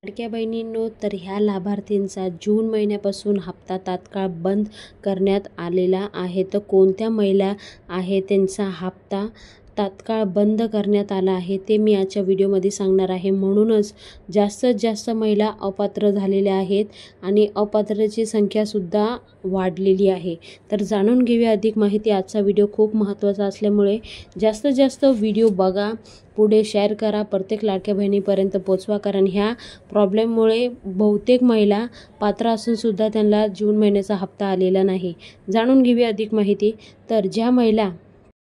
लाडक्या बहिणींनो, तर ह्या लाभार्थींचा जून महिन्यापासून हप्ता तात्काळ बंद करण्यात आलेला आहे। तर कोणत्या महिला आहे त्यांचा हप्ता तात्काळ बंद करण्यात आला आहे ते मी आजच्या व्हिडिओमध्ये सांगणार आहे। म्हणूनच जास्तीत जास्त महिला अपात्र झालेल्या आहेत आणि अपात्रची संख्यासुद्धा वाढलेली आहे। तर जाणून घेऊया अधिक माहिती। आजचा व्हिडिओ खूप महत्त्वाचा असल्यामुळे जास्तीत जास्त व्हिडिओ बघा, पुढे शेअर करा, प्रत्येक लाडक्या बहिणीपर्यंत पोचवा। कारण ह्या प्रॉब्लेममुळे बहुतेक महिला पात्र असून सुद्धा त्यांना जून महिन्याचा हप्ता आलेला नाही। जाणून घेऊया अधिक माहिती। तर ज्या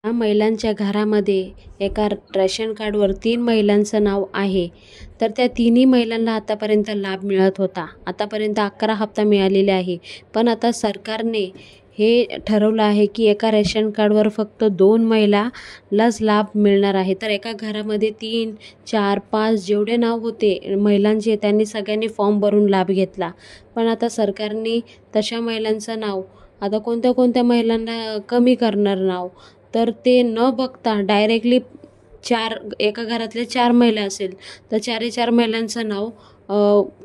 महिलांच्या घरामध्ये एका रेशन कार्डवर 3 महिलांचं नाव आहे, तर त्या तिन्ही महिलांना आतापर्यंत लाभ मिळत होता। आतापर्यंत 11 हप्ता मिळालेले आहे। पण आता सरकारने हे ठरवलं आहे की एका रेशन कार्डवर फक्त 2 महिलालाच लाभ मिळणार आहे। तर एका घरामध्ये 3, 4, 5 जेवढे नाव होते महिलांचे त्यांनी सगळ्यांनी फॉर्म भरून लाभ घेतला। पण आता सरकारने तशा महिलांचं नाव आता कोणत्या महिलांना कमी करणार नाव, तर ते न बघता डायरेक्टली एका घरातल्या 4 महिला असेल तर 4 महिलांचं नाव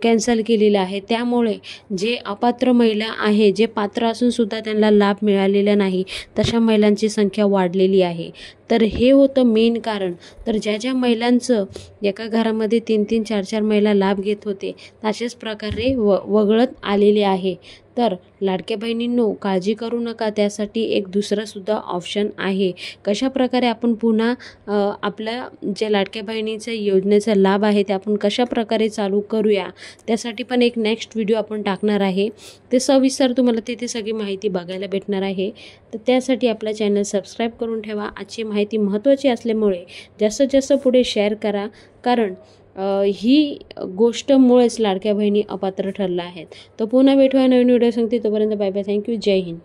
कॅन्सल केलेलं आहे। त्यामुळे जे अपात्र महिला आहे, जे पात्र असून सुद्धा त्यांना लाभ मिळालेला नाही, तशा महिलांची संख्या वाढलेली आहे। तर हे होतं मेन कारण। तर ज्या महिलांचं एका घरामध्ये 3-3, 4-4 महिला लाभ घेत होते अशाच प्रकारे वगळत आलेले आहे। तर लाडक्या बहिणींनो, काळजी करू नका, त्यासाठी एक दुसरासुद्धा ऑप्शन आहे। कशाप्रकारे आपण पुन्हा आपल्या जे लाडक्या बहिणीच्या योजनेचा लाभ आहे ते आपण कशाप्रकारे चालू करूया, त्यासाठी पण एक नेक्स्ट व्हिडिओ आपण टाकणार आहे। ते सविस्तर तुम्हाला तिथे सगळी माहिती बघायला भेटणार आहे। तर त्यासाठी आपला चॅनल सबस्क्राईब करून ठेवा। आजची माहिती महत्त्वाची असल्यामुळे जास्तीत जास्त पुढे शेअर करा, कारण ही गोष्टमुळेच लाडक्या बहिणी अपात्र ठरल्या आहेत। तर पुन्हा भेटूया नवीन व्हिडिओ सांगते, तोपर्यंत बाय बाय, थँक्यू, जय हिंद।